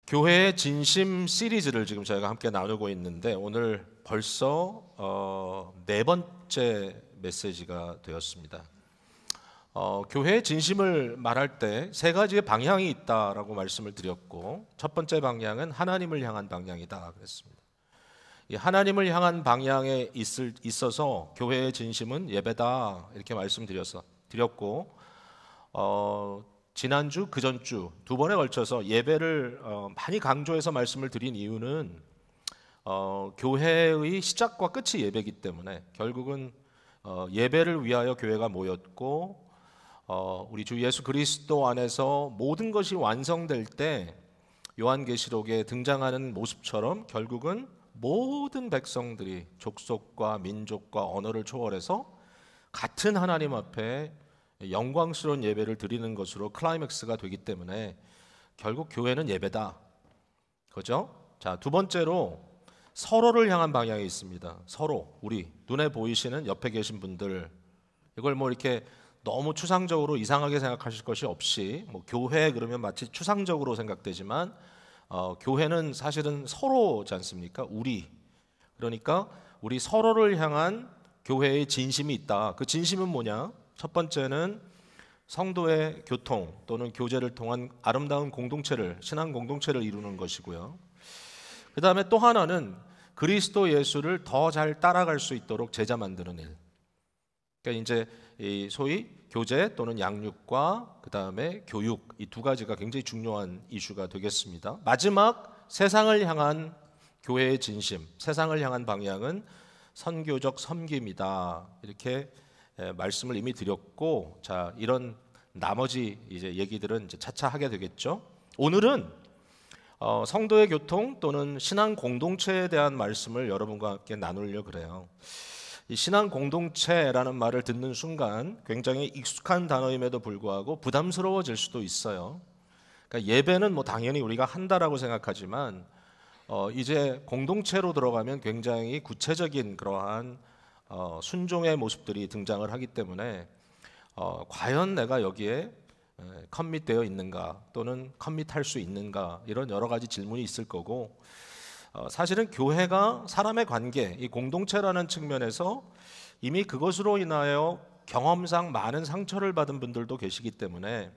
교회의 진심 시리즈를 지금 저희가 함께 나누고 있는데 오늘 벌써 네 번째 메시지가 되었습니다. 교회의 진심을 말할 때 세 가지의 방향이 있다라고 말씀을 드렸고, 첫 번째 방향은 하나님을 향한 방향이다 그랬습니다. 이 하나님을 향한 방향에 있어서 교회의 진심은 예배다 이렇게 말씀드렸고, 지난주 그전주 두 번에 걸쳐서 예배를 많이 강조해서 말씀을 드린 이유는 교회의 시작과 끝이 예배이기 때문에 결국은 예배를 위하여 교회가 모였고, 우리 주 예수 그리스도 안에서 모든 것이 완성될 때 요한계시록에 등장하는 모습처럼 결국은 모든 백성들이 족속과 민족과 언어를 초월해서 같은 하나님 앞에 영광스러운 예배를 드리는 것으로 클라이맥스가 되기 때문에 결국 교회는 예배다. 그죠? 자, 두 번째로 서로를 향한 방향이 있습니다. 서로, 우리 눈에 보이시는 옆에 계신 분들, 이걸 뭐 이렇게 너무 추상적으로 이상하게 생각하실 것이 없이, 뭐 교회 그러면 마치 추상적으로 생각되지만 교회는 사실은 서로지 않습니까? 우리. 그러니까 우리 서로를 향한 교회의 진심이 있다. 그 진심은 뭐냐? 첫 번째는 성도의 교통 또는 교제를 통한 아름다운 공동체를, 신앙 공동체를 이루는 것이고요. 그 다음에 또 하나는 그리스도 예수를 더 잘 따라갈 수 있도록 제자 만드는 일. 그러니까 이제 이 소위 교제 또는 양육과 그 다음에 교육, 이 두 가지가 굉장히 중요한 이슈가 되겠습니다. 마지막 세상을 향한 교회의 진심, 세상을 향한 방향은 선교적 섬김이다. 이렇게 말씀을 이미 드렸고, 자, 이런 나머지 이제 얘기들은 이제 차차 하게 되겠죠. 오늘은 성도의 교통 또는 신앙 공동체에 대한 말씀을 여러분과 함께 나누려고 그래요. 이 신앙 공동체라는 말을 듣는 순간 굉장히 익숙한 단어임에도 불구하고 부담스러워질 수도 있어요. 그러니까 예배는 뭐 당연히 우리가 한다라고 생각하지만 이제 공동체로 들어가면 굉장히 구체적인 그러한 순종의 모습들이 등장을 하기 때문에 과연 내가 여기에 커밋되어 있는가 또는 커밋할 수 있는가, 이런 여러 가지 질문이 있을 거고, 사실은 교회가 사람의 관계, 이 공동체라는 측면에서 이미 그것으로 인하여 경험상 많은 상처를 받은 분들도 계시기 때문에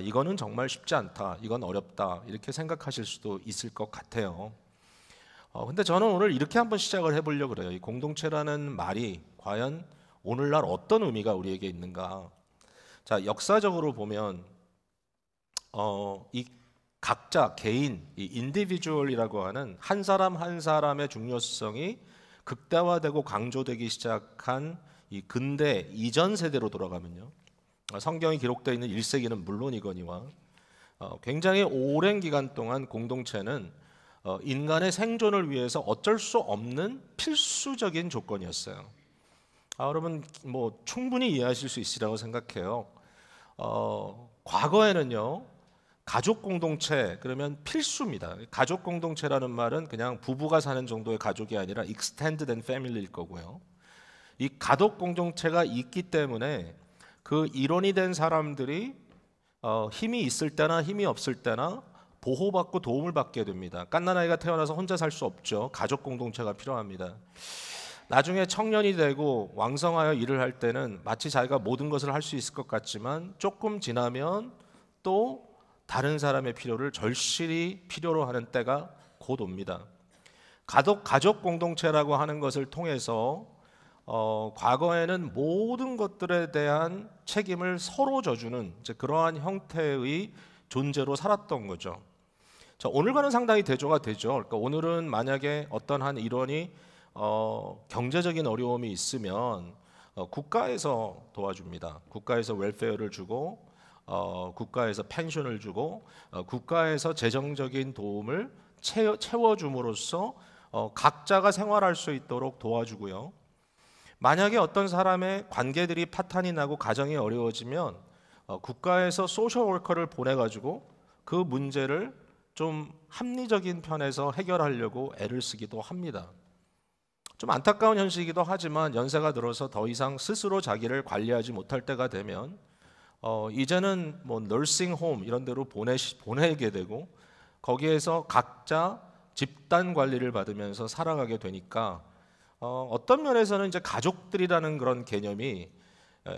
이거는 정말 쉽지 않다, 이건 어렵다, 이렇게 생각하실 수도 있을 것 같아요. 근데 저는 오늘 이렇게 한번 시작을 해보려고 그래요. 이 공동체라는 말이 과연 오늘날 어떤 의미가 우리에게 있는가. 자, 역사적으로 보면 이 각자 개인, 이 인디비주얼이라고 하는 한 사람 한 사람의 중요성이 극대화되고 강조되기 시작한 이 근대 이전 세대로 돌아가면요, 성경이 기록되어 있는 1세기는 물론이거니와 굉장히 오랜 기간 동안 공동체는 인간의 생존을 위해서 어쩔 수 없는 필수적인 조건이었어요. 여러분 뭐 충분히 이해하실 수 있으리라고 생각해요. 과거에는요, 가족 공동체 그러면 필수입니다. 가족 공동체라는 말은 그냥 부부가 사는 정도의 가족이 아니라 extended and family일 거고요. 이 가족 공동체가 있기 때문에 그 일원이 된 사람들이 힘이 있을 때나 힘이 없을 때나 보호받고 도움을 받게 됩니다. 갓난아이가 태어나서 혼자 살 수 없죠. 가족 공동체가 필요합니다. 나중에 청년이 되고 왕성하여 일을 할 때는 마치 자기가 모든 것을 할 수 있을 것 같지만 조금 지나면 또 다른 사람의 필요를 절실히 필요로 하는 때가 곧 옵니다. 가족 공동체라고 하는 것을 통해서 과거에는 모든 것들에 대한 책임을 서로 져주는 이제 그러한 형태의 존재로 살았던 거죠. 자, 오늘과는 상당히 대조가 되죠. 그러니까 오늘은 만약에 어떤 한 일원이 경제적인 어려움이 있으면 국가에서 도와줍니다. 국가에서 웰페어를 주고 국가에서 펜션을 주고 국가에서 재정적인 도움을 채워줌으로써 각자가 생활할 수 있도록 도와주고요. 만약에 어떤 사람의 관계들이 파탄이 나고 가정이 어려워지면 국가에서 소셜 워커를 보내가지고 그 문제를 좀 합리적인 편에서 해결하려고 애를 쓰기도 합니다. 좀 안타까운 현실이기도 하지만 연세가 들어서 더 이상 스스로 자기를 관리하지 못할 때가 되면 이제는 뭐 너싱 홈 이런 데로 보내게 되고 거기에서 각자 집단 관리를 받으면서 살아가게 되니까 어떤 면에서는 이제 가족들이라는 그런 개념이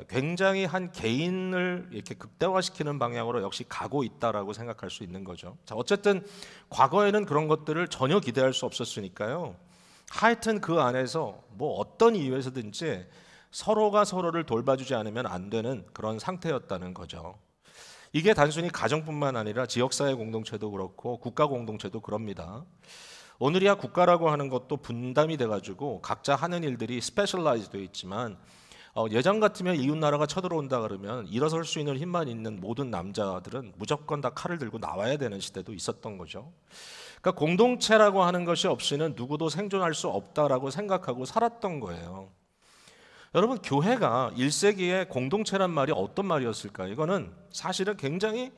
굉장히 한 개인을 이렇게 극대화시키는 방향으로 역시 가고 있다라고 생각할 수 있는 거죠. 자, 어쨌든 과거에는 그런 것들을 전혀 기대할 수 없었으니까요. 하여튼 그 안에서 뭐 어떤 이유에서든지 서로가 서로를 돌봐주지 않으면 안 되는 그런 상태였다는 거죠. 이게 단순히 가정뿐만 아니라 지역사회 공동체도 그렇고 국가 공동체도 그럽니다. 오늘이야 국가라고 하는 것도 분담이 돼가지고 각자 하는 일들이 스페셜라이즈 되어 있지만 예전 같으면 이웃 나라가 쳐들어온다 그러면 일어설 수 있는 힘만 있는 모든 남자들은 무조건 다 칼을 들고 나와야 되는 시대도 있었던 거죠. 그러니까 공동체라고 하는 것이 없이는 누구도 생존할 수 없다라고 생각하고 살았던 거예요. 여러분, 교회가 1세기의 공동체란 말이 어떤 말이었을까? 이거는 사실은 굉장히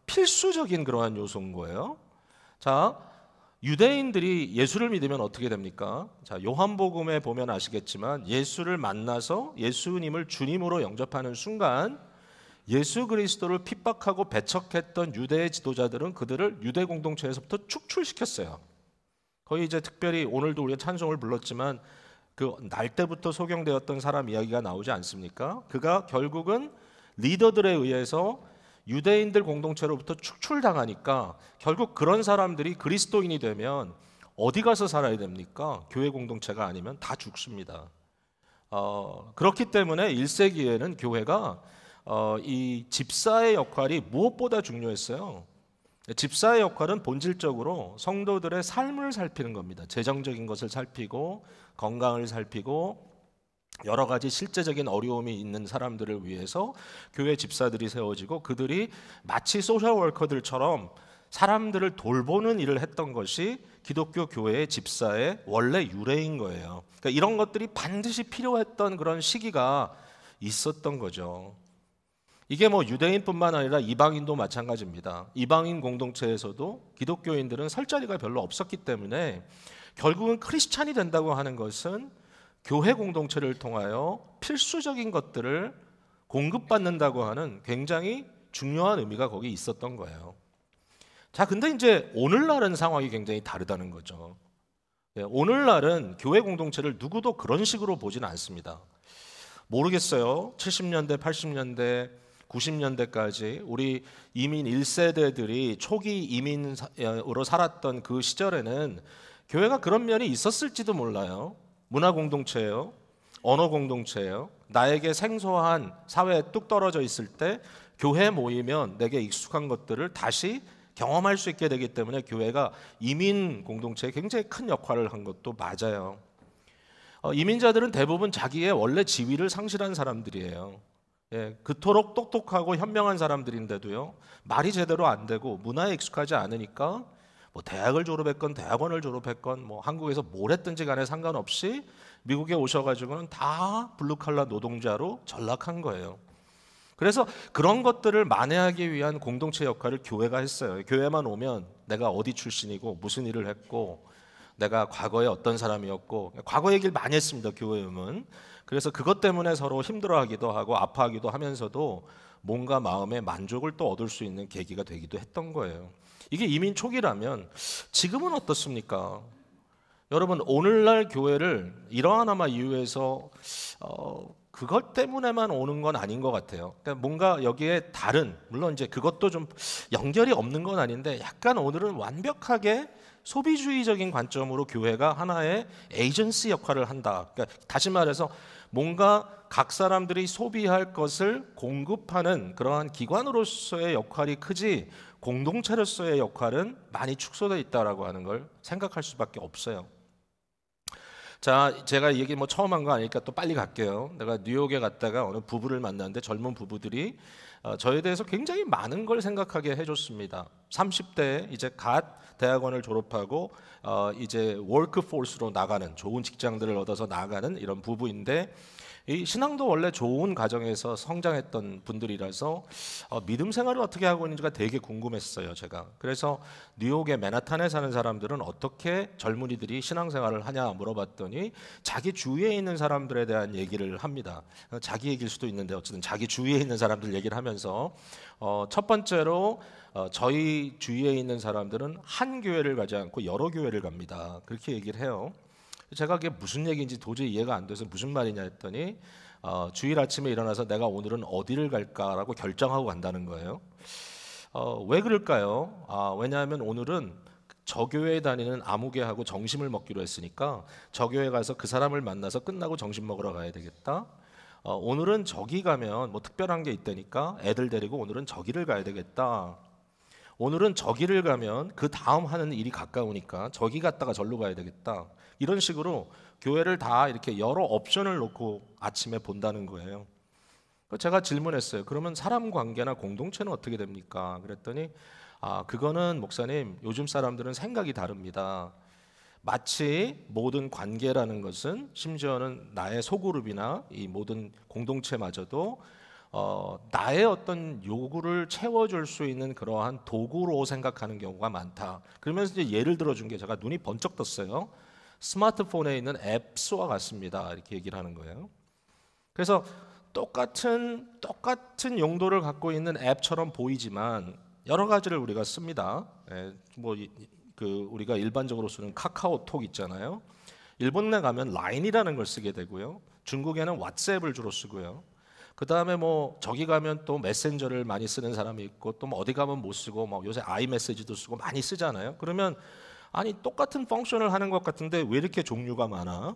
필수적인 그러한 요소인 거예요. 자, 유대인들이 예수를 믿으면 어떻게 됩니까? 자, 요한복음에 보면 아시겠지만 예수를 만나서 예수님을 주님으로 영접하는 순간 예수 그리스도를 핍박하고 배척했던 유대의 지도자들은 그들을 유대 공동체에서부터 축출시켰어요. 거의 이제 특별히 오늘도 우리가 찬송을 불렀지만 그 날 때부터 소경되었던 사람 이야기가 나오지 않습니까? 그가 결국은 리더들에 의해서 유대인들 공동체로부터 축출당하니까 결국 그런 사람들이 그리스도인이 되면 어디 가서 살아야 됩니까? 교회 공동체가 아니면 다 죽습니다. 그렇기 때문에 1세기에는 교회가 이 집사의 역할이 무엇보다 중요했어요. 집사의 역할은 본질적으로 성도들의 삶을 살피는 겁니다. 재정적인 것을 살피고 건강을 살피고 여러 가지 실제적인 어려움이 있는 사람들을 위해서 교회 집사들이 세워지고 그들이 마치 소셜워커들처럼 사람들을 돌보는 일을 했던 것이 기독교 교회의 집사의 원래 유래인 거예요. 그러니까 이런 것들이 반드시 필요했던 그런 시기가 있었던 거죠. 이게 뭐 유대인뿐만 아니라 이방인도 마찬가지입니다. 이방인 공동체에서도 기독교인들은 설 자리가 별로 없었기 때문에 결국은 크리스찬이 된다고 하는 것은 교회 공동체를 통하여 필수적인 것들을 공급받는다고 하는 굉장히 중요한 의미가 거기 있었던 거예요. 자, 근데 이제 오늘날은 상황이 굉장히 다르다는 거죠. 오늘날은 교회 공동체를 누구도 그런 식으로 보진 않습니다. 모르겠어요. 70년대, 80년대, 90년대까지 우리 이민 1세대들이 초기 이민으로 살았던 그 시절에는 교회가 그런 면이 있었을지도 몰라요. 문화 공동체예요. 언어 공동체예요. 나에게 생소한 사회에 뚝 떨어져 있을 때 교회 모이면 내게 익숙한 것들을 다시 경험할 수 있게 되기 때문에 교회가 이민 공동체에 굉장히 큰 역할을 한 것도 맞아요. 이민자들은 대부분 자기의 원래 지위를 상실한 사람들이에요. 그토록 똑똑하고 현명한 사람들인데도요, 말이 제대로 안 되고 문화에 익숙하지 않으니까 뭐 대학을 졸업했건 대학원을 졸업했건 뭐 한국에서 뭘 했든지 간에 상관없이 미국에 오셔가지고는 다 블루칼라 노동자로 전락한 거예요. 그래서 그런 것들을 만회하기 위한 공동체 역할을 교회가 했어요. 교회만 오면 내가 어디 출신이고 무슨 일을 했고 내가 과거에 어떤 사람이었고 과거 얘기를 많이 했습니다. 교회 오면. 그래서 그것 때문에 서로 힘들어하기도 하고 아파하기도 하면서도 뭔가 마음의 만족을 또 얻을 수 있는 계기가 되기도 했던 거예요. 이게 이민 초기라면 지금은 어떻습니까? 여러분, 오늘날 교회를 이러한 아마 이유에서 그것 때문에만 오는 건 아닌 것 같아요. 그러니까 뭔가 여기에 다른, 물론 이제 그것도 좀 연결이 없는 건 아닌데 약간 오늘은 완벽하게 소비주의적인 관점으로 교회가 하나의 에이전시 역할을 한다. 그러니까 다시 말해서 뭔가 각 사람들이 소비할 것을 공급하는 그러한 기관으로서의 역할이 크지 공동체로서의 역할은 많이 축소되어 있다라고 하는 걸 생각할 수밖에 없어요. 자, 제가 이 얘기 뭐 처음 한 거 아니니까 또 빨리 갈게요. 내가 뉴욕에 갔다가 어느 부부를 만났는데 젊은 부부들이 저에 대해서 굉장히 많은 걸 생각하게 해줬습니다. 30대에 이제 갓 대학원을 졸업하고 이제 워크포스로 나가는, 좋은 직장들을 얻어서 나가는 이런 부부인데 이 신앙도 원래 좋은 가정에서 성장했던 분들이라서 믿음 생활을 어떻게 하고 있는지가 되게 궁금했어요, 제가. 그래서 뉴욕의 맨하탄에 사는 사람들은 어떻게 젊은이들이 신앙생활을 하냐 물어봤더니 자기 주위에 있는 사람들에 대한 얘기를 합니다. 자기 얘기일 수도 있는데 어쨌든 자기 주위에 있는 사람들 얘기를 하면서 첫 번째로 저희 주위에 있는 사람들은 한 교회를 가지 않고 여러 교회를 갑니다. 그렇게 얘기를 해요. 제가 그게 무슨 얘기인지 도저히 이해가 안 돼서 무슨 말이냐 했더니 주일 아침에 일어나서 내가 오늘은 어디를 갈까라고 결정하고 간다는 거예요. 왜 그럴까요? 왜냐하면 오늘은 저 교회에 다니는 아무개하고 점심을 먹기로 했으니까 저 교회 가서 그 사람을 만나서 끝나고 점심 먹으러 가야 되겠다. 오늘은 저기 가면 뭐 특별한 게 있다니까 애들 데리고 오늘은 저기를 가야 되겠다. 오늘은 저기를 가면 그 다음 하는 일이 가까우니까 저기 갔다가 절로 가야 되겠다. 이런 식으로 교회를 다 이렇게 여러 옵션을 놓고 아침에 본다는 거예요. 제가 질문했어요. 그러면 사람 관계나 공동체는 어떻게 됩니까? 그랬더니 그거는 목사님 요즘 사람들은 생각이 다릅니다. 마치 모든 관계라는 것은 심지어는 나의 소그룹이나 이 모든 공동체마저도 나의 어떤 요구를 채워줄 수 있는 그러한 도구로 생각하는 경우가 많다. 그러면서 이제 예를 들어준 게 제가 눈이 번쩍 떴어요. 스마트폰에 있는 앱스와 같습니다. 이렇게 얘기를 하는 거예요. 그래서 똑같은 용도를 갖고 있는 앱처럼 보이지만 여러 가지를 우리가 씁니다. 우리가 일반적으로 쓰는 카카오톡 있잖아요. 일본에 가면 라인이라는 걸 쓰게 되고요. 중국에는 왓츠앱을 주로 쓰고요. 그 다음에 뭐 저기 가면 또 메신저를 많이 쓰는 사람이 있고 또 뭐 어디 가면 못 쓰고 뭐 요새 아이메시지도 쓰고 많이 쓰잖아요. 그러면 아니 똑같은 펑션을 하는 것 같은데 왜 이렇게 종류가 많아?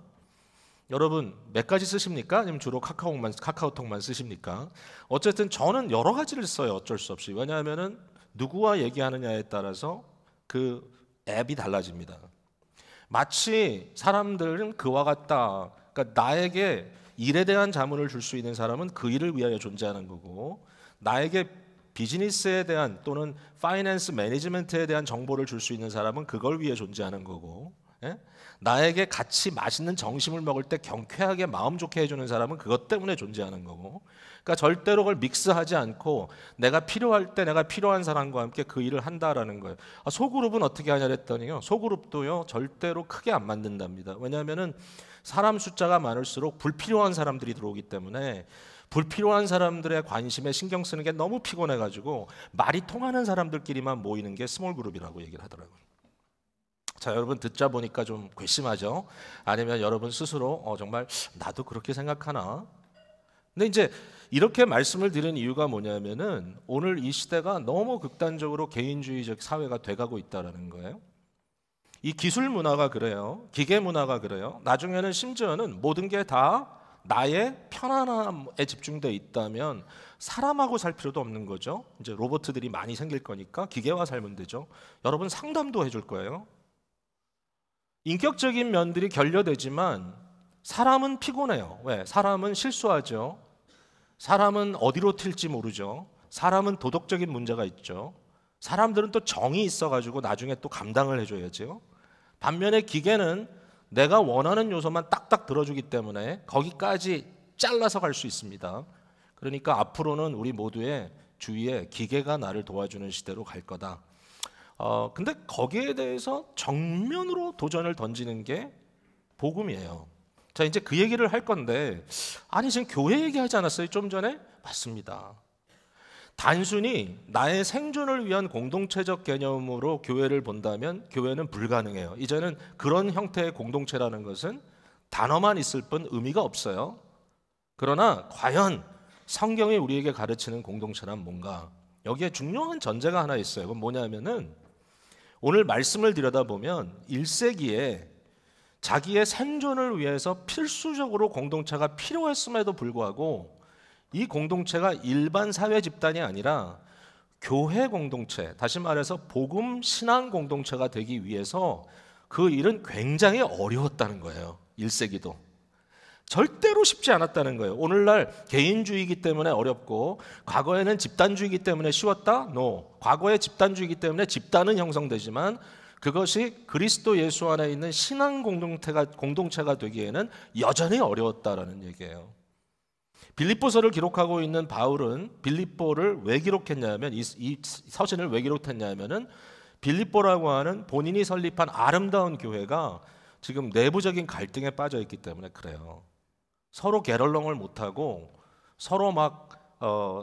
여러분 몇 가지 쓰십니까? 아니면 주로 카카오톡만 쓰십니까? 어쨌든 저는 여러 가지를 써요. 어쩔 수 없이. 왜냐하면은 누구와 얘기하느냐에 따라서 그 앱이 달라집니다. 마치 사람들은 그와 같다. 그러니까 나에게 일에 대한 자문을 줄 수 있는 사람은 그 일을 위하여 존재하는 거고 나에게 비즈니스에 대한 또는 파이낸스 매니지먼트에 대한 정보를 줄 수 있는 사람은 그걸 위해 존재하는 거고 나에게 같이 맛있는 점심을 먹을 때 경쾌하게 마음 좋게 해주는 사람은 그것 때문에 존재하는 거고 그러니까 절대로 그걸 믹스하지 않고 내가 필요할 때 내가 필요한 사람과 함께 그 일을 한다라는 거예요. 소그룹은 어떻게 하냐 했더니요. 소그룹도요 절대로 크게 안 만든답니다. 왜냐하면은 사람 숫자가 많을수록 불필요한 사람들이 들어오기 때문에 불필요한 사람들의 관심에 신경 쓰는 게 너무 피곤해가지고 말이 통하는 사람들끼리만 모이는 게 스몰 그룹이라고 얘기를 하더라고요. 자, 여러분 듣자 보니까 좀 괘씸하죠? 아니면 여러분 스스로 정말 나도 그렇게 생각하나? 근데 이제 이렇게 말씀을 드린 이유가 뭐냐면은 오늘 이 시대가 너무 극단적으로 개인주의적 사회가 돼가고 있다는 거예요. 이 기술 문화가 그래요. 기계 문화가 그래요. 나중에는 심지어는 모든 게 다 나의 편안함에 집중돼 있다면 사람하고 살 필요도 없는 거죠. 이제 로봇들이 많이 생길 거니까 기계와 살면 되죠. 여러분 상담도 해줄 거예요. 인격적인 면들이 결여되지만 사람은 피곤해요. 왜? 사람은 실수하죠. 사람은 어디로 튈지 모르죠. 사람은 도덕적인 문제가 있죠. 사람들은 또 정이 있어가지고 나중에 또 감당을 해줘야죠. 반면에 기계는 내가 원하는 요소만 딱딱 들어주기 때문에 거기까지 잘라서 갈 수 있습니다. 그러니까 앞으로는 우리 모두의 주위에 기계가 나를 도와주는 시대로 갈 거다. 근데 거기에 대해서 정면으로 도전을 던지는 게 복음이에요. 자, 이제 그 얘기를 할 건데 아니 지금 교회 얘기하지 않았어요? 좀 전에? 맞습니다. 단순히 나의 생존을 위한 공동체적 개념으로 교회를 본다면 교회는 불가능해요. 이제는 그런 형태의 공동체라는 것은 단어만 있을 뿐 의미가 없어요. 그러나 과연 성경이 우리에게 가르치는 공동체란 뭔가? 여기에 중요한 전제가 하나 있어요. 그건 뭐냐면은 오늘 말씀을 들여다보면 1세기에 자기의 생존을 위해서 필수적으로 공동체가 필요했음에도 불구하고 이 공동체가 일반 사회 집단이 아니라 교회 공동체, 다시 말해서 복음 신앙 공동체가 되기 위해서 그 일은 굉장히 어려웠다는 거예요. 1세기도. 절대로 쉽지 않았다는 거예요. 오늘날 개인주의이기 때문에 어렵고 과거에는 집단주의이기 때문에 쉬웠다? No. 과거에 집단주의이기 때문에 집단은 형성되지만 그것이 그리스도 예수 안에 있는 신앙 공동체가 되기에는 여전히 어려웠다라는 얘기예요. 빌립보서를 기록하고 있는 바울은 빌립보를 왜 기록했냐면 이 서신을 왜 기록했냐면은 빌립보라고 하는 본인이 설립한 아름다운 교회가 지금 내부적인 갈등에 빠져 있기 때문에 그래요. 서로 게럴렁을 못하고 서로 막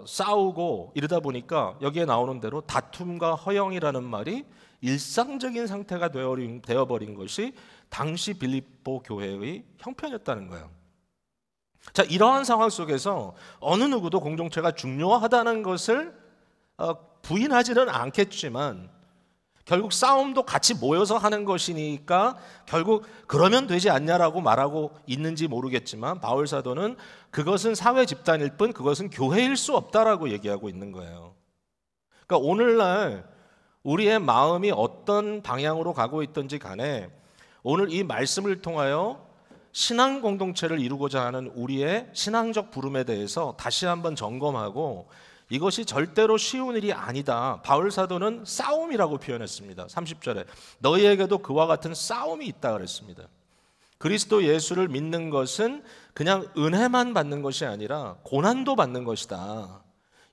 싸우고 이러다 보니까 여기에 나오는 대로 다툼과 허영이라는 말이 일상적인 상태가 되어버린 것이 당시 빌립보 교회의 형편이었다는 거예요. 자, 이러한 상황 속에서 어느 누구도 공동체가 중요하다는 것을 부인하지는 않겠지만 결국 싸움도 같이 모여서 하는 것이니까 결국 그러면 되지 않냐라고 말하고 있는지 모르겠지만 바울 사도는 그것은 사회 집단일 뿐 그것은 교회일 수 없다라고 얘기하고 있는 거예요. 그러니까 오늘날 우리의 마음이 어떤 방향으로 가고 있든지 간에 오늘 이 말씀을 통하여 신앙 공동체를 이루고자 하는 우리의 신앙적 부름에 대해서 다시 한번 점검하고 이것이 절대로 쉬운 일이 아니다. 바울 사도는 싸움이라고 표현했습니다. 30절에 너희에게도 그와 같은 싸움이 있다 그랬습니다. 그리스도 예수를 믿는 것은 그냥 은혜만 받는 것이 아니라 고난도 받는 것이다.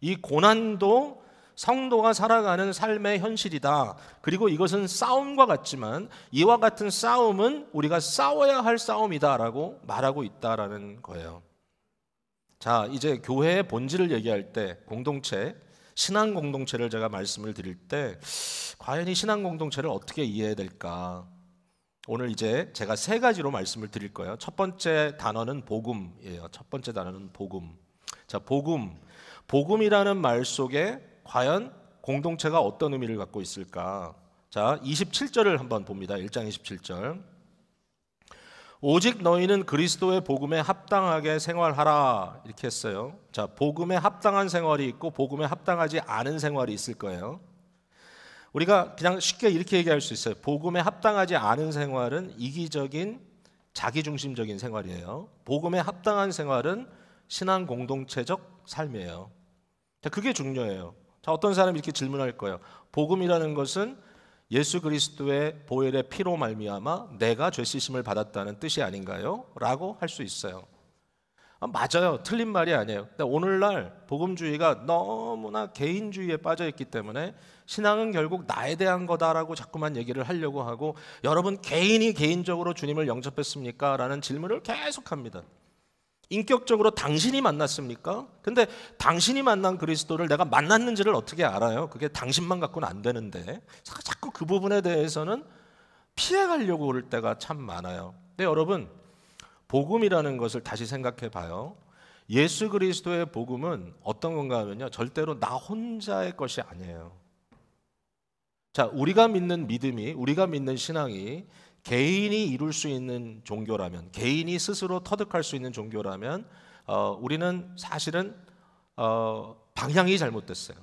이 고난도 성도가 살아가는 삶의 현실이다. 그리고 이것은 싸움과 같지만 이와 같은 싸움은 우리가 싸워야 할 싸움이다라고 말하고 있다라는 거예요. 자, 이제 교회의 본질을 얘기할 때 공동체, 신앙 공동체를 제가 말씀을 드릴 때 과연 이 신앙 공동체를 어떻게 이해해야 될까? 오늘 이제 제가 세 가지로 말씀을 드릴 거예요. 첫 번째 단어는 복음이에요. 첫 번째 단어는 복음. 자, 복음이라는 말 속에 과연 공동체가 어떤 의미를 갖고 있을까? 자, 27절을 한번 봅니다. 1장 27절. 오직 너희는 그리스도의 복음에 합당하게 생활하라 이렇게 했어요. 자, 복음에 합당한 생활이 있고 복음에 합당하지 않은 생활이 있을 거예요. 우리가 그냥 쉽게 이렇게 얘기할 수 있어요. 복음에 합당하지 않은 생활은 이기적인 자기중심적인 생활이에요. 복음에 합당한 생활은 신앙 공동체적 삶이에요. 자, 그게 중요해요. 자, 어떤 사람이 이렇게 질문할 거예요. 복음이라는 것은 예수 그리스도의 보혈의 피로 말미암아 내가 죄 씻음을 받았다는 뜻이 아닌가요? 라고 할 수 있어요. 맞아요. 틀린 말이 아니에요. 근데 오늘날 복음주의가 너무나 개인주의에 빠져 있기 때문에 신앙은 결국 나에 대한 거다라고 자꾸만 얘기를 하려고 하고 여러분 개인이 개인적으로 주님을 영접했습니까? 라는 질문을 계속합니다. 인격적으로 당신이 만났습니까? 근데 당신이 만난 그리스도를 내가 만났는지를 어떻게 알아요? 그게 당신만 갖고는 안 되는데 자꾸 그 부분에 대해서는 피해가려고 할 때가 참 많아요. 근데 여러분 복음이라는 것을 다시 생각해 봐요. 예수 그리스도의 복음은 어떤 건가 하면요, 절대로 나 혼자의 것이 아니에요. 자, 우리가 믿는 믿음이, 우리가 믿는 신앙이 개인이 이룰 수 있는 종교라면, 개인이 스스로 터득할 수 있는 종교라면 우리는 사실은 방향이 잘못됐어요.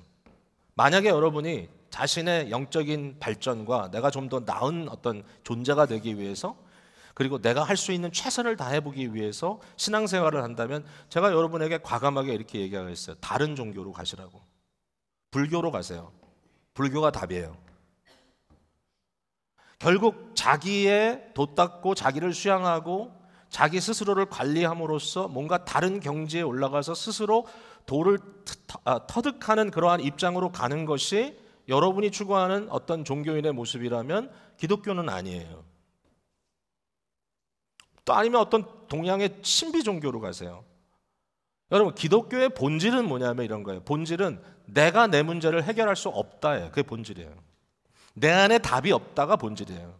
만약에 여러분이 자신의 영적인 발전과 내가 좀 더 나은 어떤 존재가 되기 위해서, 그리고 내가 할 수 있는 최선을 다해보기 위해서 신앙생활을 한다면 제가 여러분에게 과감하게 이렇게 얘기하겠어요. 다른 종교로 가시라고. 불교로 가세요. 불교가 답이에요. 결국 자기의 돛닦고 자기를 수양하고 자기 스스로를 관리함으로써 뭔가 다른 경지에 올라가서 스스로 도를 터득하는 그러한 입장으로 가는 것이 여러분이 추구하는 어떤 종교인의 모습이라면 기독교는 아니에요. 또 아니면 어떤 동양의 신비 종교로 가세요. 여러분 기독교의 본질은 뭐냐면 이런 거예요. 본질은 내가 내 문제를 해결할 수 없다예요. 그게 본질이에요. 내 안에 답이 없다가 본질이에요.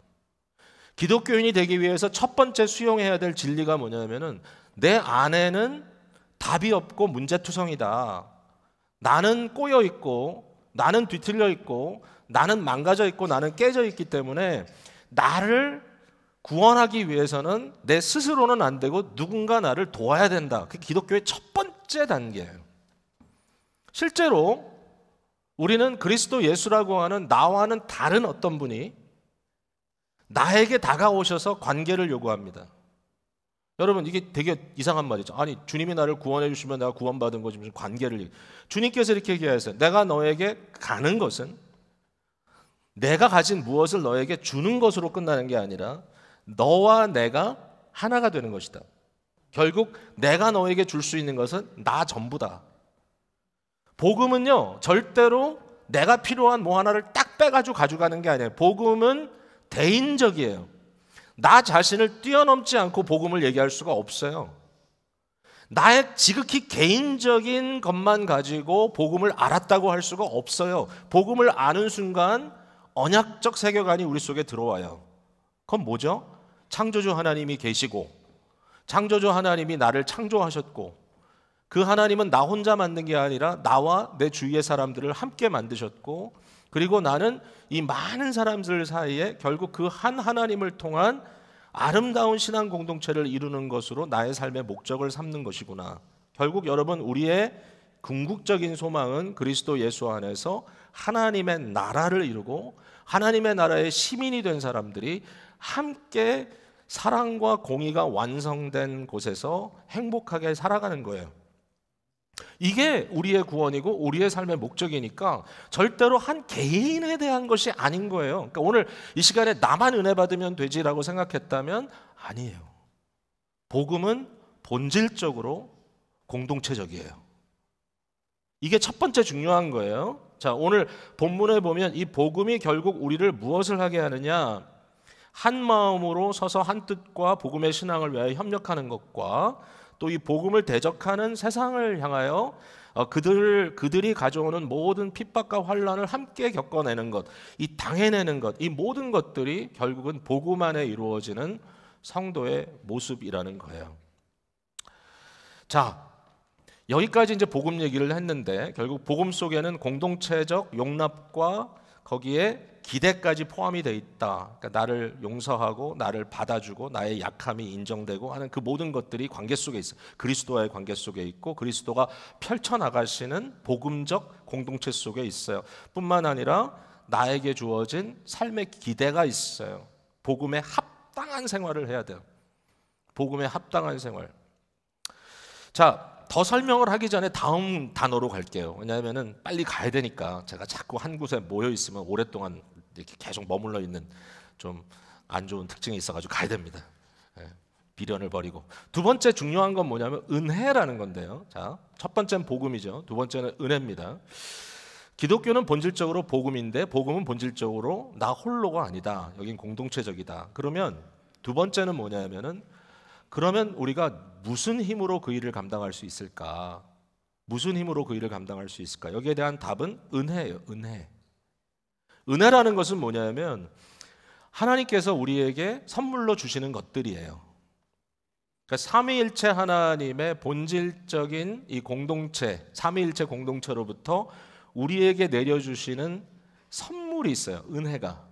기독교인이 되기 위해서 첫 번째 수용해야 될 진리가 뭐냐면은 내 안에는 답이 없고 문제투성이다. 나는 꼬여 있고 나는 뒤틀려 있고 나는 망가져 있고 나는 깨져 있기 때문에 나를 구원하기 위해서는 내 스스로는 안 되고 누군가 나를 도와야 된다. 그게 기독교의 첫 번째 단계예요. 실제로 우리는 그리스도 예수라고 하는 나와는 다른 어떤 분이 나에게 다가오셔서 관계를 요구합니다. 여러분 이게 되게 이상한 말이죠. 아니 주님이 나를 구원해 주시면 내가 구원받은 거지 무슨 관계를. 주님께서 이렇게 얘기하세요. 내가 너에게 가는 것은 내가 가진 무엇을 너에게 주는 것으로 끝나는 게 아니라 너와 내가 하나가 되는 것이다. 결국 내가 너에게 줄 수 있는 것은 나 전부다. 복음은요, 절대로 내가 필요한 뭐 하나를 딱 빼가지고 가져가는 게 아니에요. 복음은 대인적이에요. 나 자신을 뛰어넘지 않고 복음을 얘기할 수가 없어요. 나의 지극히 개인적인 것만 가지고 복음을 알았다고 할 수가 없어요. 복음을 아는 순간 언약적 세계관이 우리 속에 들어와요. 그건 뭐죠? 창조주 하나님이 계시고, 창조주 하나님이 나를 창조하셨고, 그 하나님은 나 혼자 만든 게 아니라 나와 내 주위의 사람들을 함께 만드셨고, 그리고 나는 이 많은 사람들 사이에 결국 그 한 하나님을 통한 아름다운 신앙 공동체를 이루는 것으로 나의 삶의 목적을 삼는 것이구나. 결국 여러분, 우리의 궁극적인 소망은 그리스도 예수 안에서 하나님의 나라를 이루고 하나님의 나라의 시민이 된 사람들이 함께 사랑과 공의가 완성된 곳에서 행복하게 살아가는 거예요. 이게 우리의 구원이고 우리의 삶의 목적이니까 절대로 한 개인에 대한 것이 아닌 거예요. 그러니까 오늘 이 시간에 나만 은혜 받으면 되지라고 생각했다면 아니에요. 복음은 본질적으로 공동체적이에요. 이게 첫 번째 중요한 거예요. 자, 오늘 본문에 보면 이 복음이 결국 우리를 무엇을 하게 하느냐? 한 마음으로 서서 한 뜻과 복음의 신앙을 위하여 협력하는 것과 또 이 복음을 대적하는 세상을 향하여 그들이 가져오는 모든 핍박과 환난을 함께 겪어내는 것, 이 당해내는 것, 이 모든 것들이 결국은 복음 안에 이루어지는 성도의 모습이라는 거예요. 자, 여기까지 이제 복음 얘기를 했는데 결국 복음 속에는 공동체적 용납과 거기에 기대까지 포함이 돼 있다. 그러니까 나를 용서하고 나를 받아주고 나의 약함이 인정되고 하는 그 모든 것들이 관계 속에 있어요. 그리스도와의 관계 속에 있고 그리스도가 펼쳐나가시는 복음적 공동체 속에 있어요. 뿐만 아니라 나에게 주어진 삶의 기대가 있어요. 복음에 합당한 생활을 해야 돼요. 복음에 합당한 생활. 자, 더 설명을 하기 전에 다음 단어로 갈게요. 왜냐하면 빨리 가야 되니까 제가 자꾸 한 곳에 모여 있으면 오랫동안 이렇게 계속 머물러 있는 좀 안 좋은 특징이 있어가지고 가야 됩니다. 비련을 버리고. 두 번째 중요한 건 뭐냐면 은혜라는 건데요. 자, 첫 번째는 복음이죠. 두 번째는 은혜입니다. 기독교는 본질적으로 복음인데 복음은 본질적으로 나 홀로가 아니다. 여긴 공동체적이다. 그러면 두 번째는 뭐냐면은 그러면 우리가 무슨 힘으로 그 일을 감당할 수 있을까? 무슨 힘으로 그 일을 감당할 수 있을까? 여기에 대한 답은 은혜예요. 은혜. 은혜라는 것은 뭐냐면 하나님께서 우리에게 선물로 주시는 것들이에요. 그러니까 삼위일체 하나님의 본질적인 이 공동체, 삼위일체 공동체로부터 우리에게 내려주시는 선물이 있어요. 은혜가.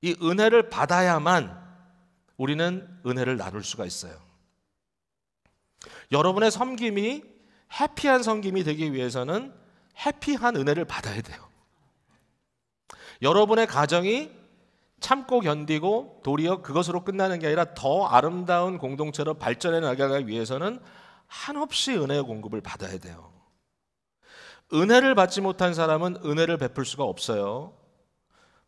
이 은혜를 받아야만 우리는 은혜를 나눌 수가 있어요. 여러분의 섬김이 해피한 섬김이 되기 위해서는 해피한 은혜를 받아야 돼요. 여러분의 가정이 참고 견디고 도리어 그것으로 끝나는 게 아니라 더 아름다운 공동체로 발전해 나가기 위해서는 한없이 은혜의 공급을 받아야 돼요. 은혜를 받지 못한 사람은 은혜를 베풀 수가 없어요.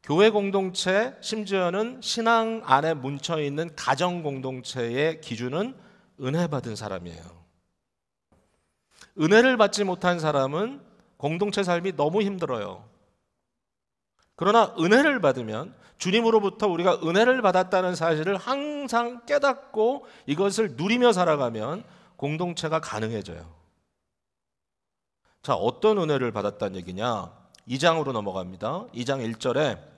교회 공동체, 심지어는 신앙 안에 뭉쳐있는 가정 공동체의 기준은 은혜 받은 사람이에요. 은혜를 받지 못한 사람은 공동체 삶이 너무 힘들어요. 그러나 은혜를 받으면 주님으로부터 우리가 은혜를 받았다는 사실을 항상 깨닫고 이것을 누리며 살아가면 공동체가 가능해져요. 자, 어떤 은혜를 받았다는 얘기냐? 2장으로 넘어갑니다. 2장 1절에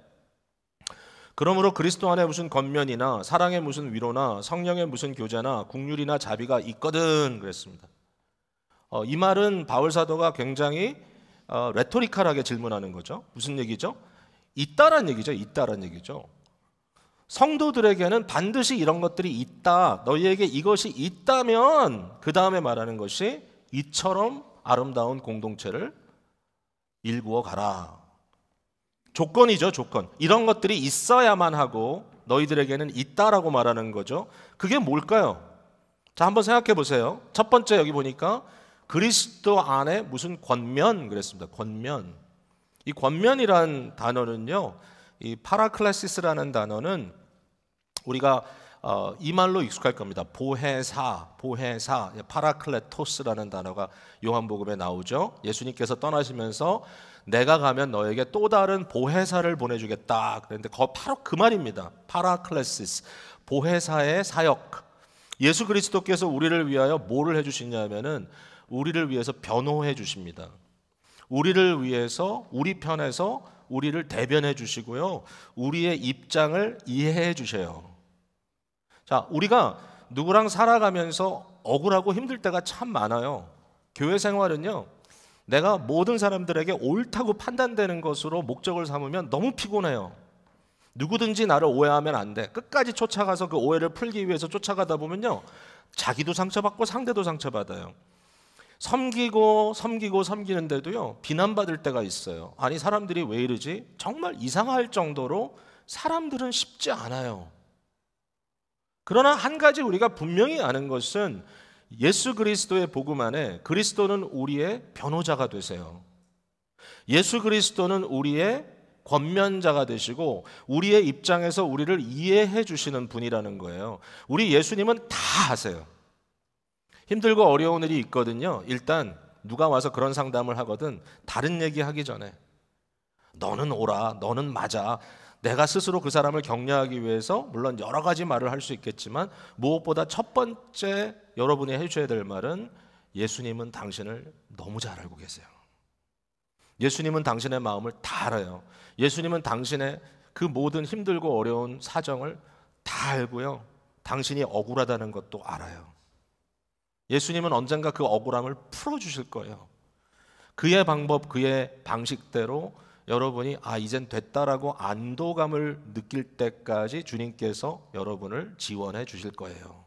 그러므로 그리스도 안에 무슨 권면이나 사랑의 무슨 위로나 성령의 무슨 교제나 국률이나 자비가 있거든 그랬습니다. 이 말은 바울 사도가 굉장히 레토리컬하게 질문하는 거죠. 무슨 얘기죠? 있다란 얘기죠. 있다란 얘기죠. 성도들에게는 반드시 이런 것들이 있다. 너희에게 이것이 있다면 그 다음에 말하는 것이 이처럼 아름다운 공동체를 일구어 가라. 조건이죠. 조건. 이런 것들이 있어야만 하고 너희들에게는 있다라고 말하는 거죠. 그게 뭘까요? 자, 한번 생각해 보세요. 첫 번째 여기 보니까 그리스도 안에 무슨 권면 그랬습니다. 권면. 이 권면이란 단어는요, 이 파라클레시스라는 단어는 우리가 이 말로 익숙할 겁니다. 보혜사, 파라클레토스라는 단어가 요한복음에 나오죠. 예수님께서 떠나시면서 내가 가면 너에게 또 다른 보혜사를 보내주겠다. 그런데 바로 그 말입니다. 파라클레시스, 보혜사의 사역. 예수 그리스도께서 우리를 위하여 뭐를 해주시냐면은 우리를 위해서 변호해 주십니다. 우리를 위해서 우리 편에서 우리를 대변해 주시고요. 우리의 입장을 이해해 주셔요. 자, 우리가 누구랑 살아가면서 억울하고 힘들 때가 참 많아요. 교회 생활은요, 내가 모든 사람들에게 옳다고 판단되는 것으로 목적을 삼으면 너무 피곤해요. 누구든지 나를 오해하면 안 돼. 끝까지 쫓아가서 그 오해를 풀기 위해서 쫓아가다 보면요, 자기도 상처받고 상대도 상처받아요. 섬기는데도요, 비난받을 때가 있어요. 아니, 사람들이 왜 이러지? 정말 이상할 정도로 사람들은 쉽지 않아요. 그러나 한 가지 우리가 분명히 아는 것은 예수 그리스도의 복음 안에 그리스도는 우리의 변호자가 되세요. 예수 그리스도는 우리의 권면자가 되시고 우리의 입장에서 우리를 이해해 주시는 분이라는 거예요. 우리 예수님은 다 아세요. 힘들고 어려운 일이 있거든요. 일단 누가 와서 그런 상담을 하거든 다른 얘기 하기 전에 너는 옳아, 너는 맞아. 내가 스스로 그 사람을 격려하기 위해서 물론 여러 가지 말을 할 수 있겠지만 무엇보다 첫 번째 여러분이 해주셔야 될 말은 예수님은 당신을 너무 잘 알고 계세요. 예수님은 당신의 마음을 다 알아요. 예수님은 당신의 그 모든 힘들고 어려운 사정을 다 알고요. 당신이 억울하다는 것도 알아요. 예수님은 언젠가 그 억울함을 풀어주실 거예요. 그의 방법, 그의 방식대로 여러분이 이젠 됐다라고 안도감을 느낄 때까지 주님께서 여러분을 지원해 주실 거예요.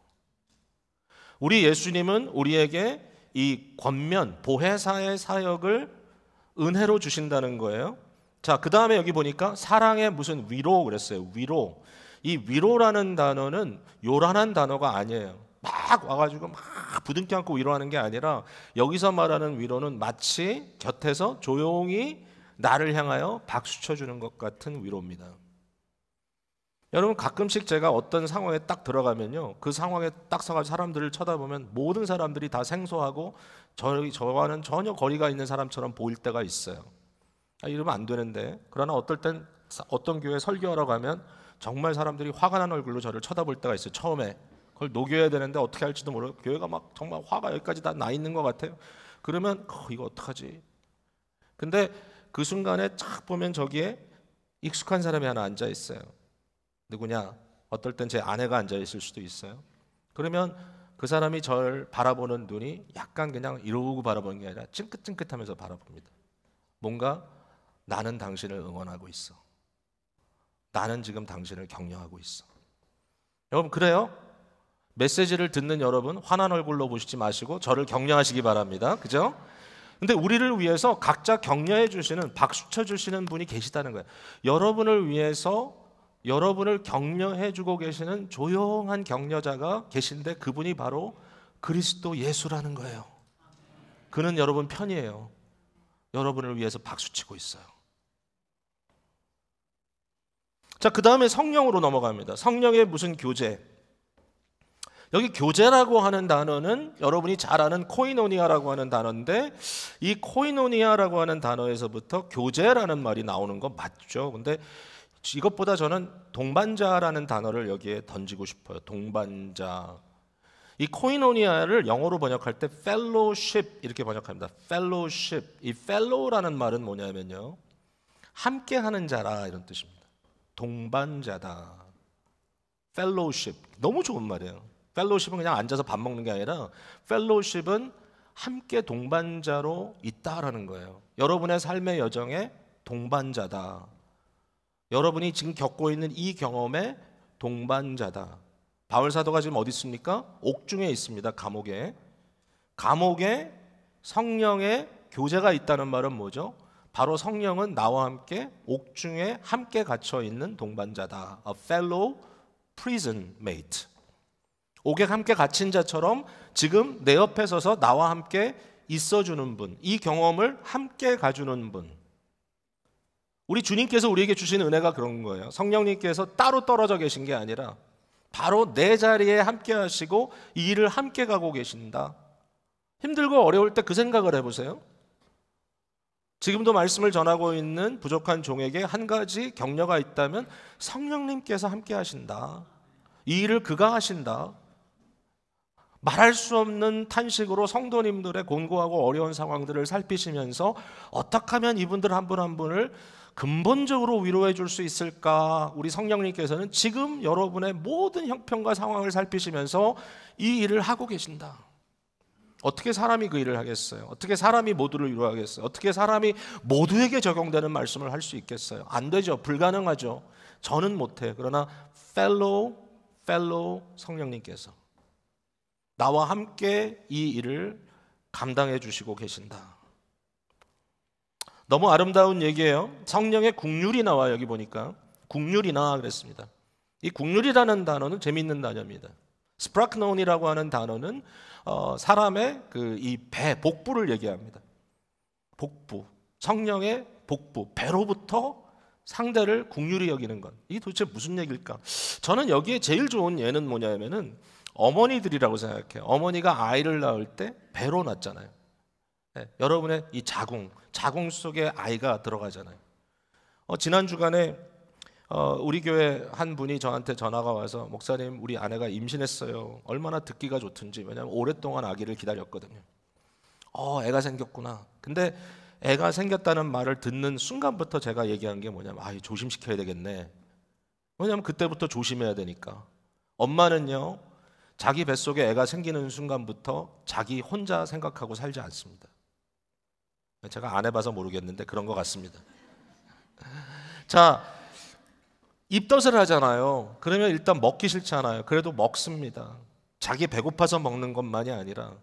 우리 예수님은 우리에게 이 권면, 보혜사의 사역을 은혜로 주신다는 거예요. 자, 그 다음에 여기 보니까 사랑의 무슨 위로 그랬어요. 위로. 이 위로라는 단어는 요란한 단어가 아니에요. 막 와가지고 막 부둥켜 안고 위로하는 게 아니라 여기서 말하는 위로는 마치 곁에서 조용히 나를 향하여 박수 쳐주는 것 같은 위로입니다. 여러분 가끔씩 제가 어떤 상황에 딱 들어가면요, 그 상황에 딱 서가지고 사람들을 쳐다보면 모든 사람들이 다 생소하고 저와는 전혀 거리가 있는 사람처럼 보일 때가 있어요. 이러면 안 되는데. 그러나 어떨 땐 어떤 교회 설교하러 가면 정말 사람들이 화가 난 얼굴로 저를 쳐다볼 때가 있어요. 처음에 그걸 녹여야 되는데 어떻게 할지도 모르고 교회가 막 정말 화가 여기까지 다 나 있는 것 같아요. 그러면 이거 어떡하지? 근데 그 순간에 쫙 보면 저기에 익숙한 사람이 하나 앉아 있어요. 누구냐? 어떨 땐 제 아내가 앉아 있을 수도 있어요. 그러면 그 사람이 저를 바라보는 눈이 약간 그냥 이러고 바라보는 게 아니라 찡긋찡긋하면서 바라봅니다. 뭔가 나는 당신을 응원하고 있어. 나는 지금 당신을 격려하고 있어. 여러분 그래요? 메시지를 듣는 여러분 화난 얼굴로 보시지 마시고 저를 격려하시기 바랍니다. 그죠? 근데 우리를 위해서 각자 격려해 주시는, 박수 쳐 주시는 분이 계시다는 거예요. 여러분을 위해서 여러분을 격려해 주고 계시는 조용한 격려자가 계신데 그분이 바로 그리스도 예수라는 거예요. 그는 여러분 편이에요. 여러분을 위해서 박수 치고 있어요. 자, 그 다음에 성령으로 넘어갑니다. 성령의 무슨 교제. 여기 교제라고 하는 단어는 여러분이 잘 아는 코이노니아라고 하는 단어인데 이 코이노니아라고 하는 단어에서부터 교제라는 말이 나오는 거 맞죠? 근데 이것보다 저는 동반자라는 단어를 여기에 던지고 싶어요. 동반자. 이 코이노니아를 영어로 번역할 때 fellowship 이렇게 번역합니다. fellowship. 이 fellow라는 말은 뭐냐면요, 함께하는 자라 이런 뜻입니다. 동반자다. fellowship. 너무 좋은 말이에요. 펠로우십은 그냥 앉아서 밥 먹는 게 아니라 펠로우십은 함께 동반자로 있다라는 거예요. 여러분의 삶의 여정에 동반자다. 여러분이 지금 겪고 있는 이 경험의 동반자다. 바울 사도가 지금 어디 있습니까? 옥중에 있습니다. 감옥에. 감옥에 성령의 교제가 있다는 말은 뭐죠? 바로 성령은 나와 함께 옥중에 함께 갇혀 있는 동반자다. A fellow prison mate. 옥에 함께 갇힌 자처럼 지금 내 옆에 서서 나와 함께 있어주는 분, 이 경험을 함께 가주는 분. 우리 주님께서 우리에게 주신 은혜가 그런 거예요. 성령님께서 따로 떨어져 계신 게 아니라 바로 내 자리에 함께 하시고 이 일을 함께 가고 계신다. 힘들고 어려울 때 그 생각을 해보세요. 지금도 말씀을 전하고 있는 부족한 종에게 한 가지 격려가 있다면 성령님께서 함께 하신다. 이 일을 그가 하신다. 말할 수 없는 탄식으로 성도님들의 곤고하고 어려운 상황들을 살피시면서 어떻게 하면 이분들 한 분 한 분을 근본적으로 위로해 줄 수 있을까? 우리 성령님께서는 지금 여러분의 모든 형편과 상황을 살피시면서 이 일을 하고 계신다. 어떻게 사람이 그 일을 하겠어요? 어떻게 사람이 모두를 위로하겠어요? 어떻게 사람이 모두에게 적용되는 말씀을 할 수 있겠어요? 안 되죠. 불가능하죠. 저는 못해요. 그러나 fellow 성령님께서 나와 함께 이 일을 감당해 주시고 계신다. 너무 아름다운 얘기예요. 성령의 국률이 나와요. 여기 보니까 국률이나 그랬습니다. 이 국률이라는 단어는 재미있는 단어입니다. 스프라크논이라고 하는 단어는 사람의 이 배, 복부를 얘기합니다. 복부, 성령의 복부, 배로부터 상대를 국률이 여기는 것. 이게 도대체 무슨 얘기일까? 저는 여기에 제일 좋은 예는 뭐냐면은 어머니들이라고 생각해요. 어머니가 아이를 낳을 때 배로 낳잖아요. 네, 여러분의 이 자궁 속에 아이가 들어가잖아요. 지난 주간에 우리 교회 한 분이 저한테 전화가 와서 목사님 우리 아내가 임신했어요. 얼마나 듣기가 좋든지. 왜냐하면 오랫동안 아기를 기다렸거든요. 애가 생겼구나. 근데 애가 생겼다는 말을 듣는 순간부터 제가 얘기한 게 뭐냐면 조심시켜야 되겠네. 왜냐하면 그때부터 조심해야 되니까. 엄마는요 자기 뱃속에 애가 생기는 순간부터 자기 혼자 생각하고 살지 않습니다. 제가 안 해봐서 모르겠는데 그런 것 같습니다. 자, 입덧을 하잖아요. 그러면 일단 먹기 싫잖아요. 그래도 먹습니다. 자기 배고파서 먹는 것만이 아니라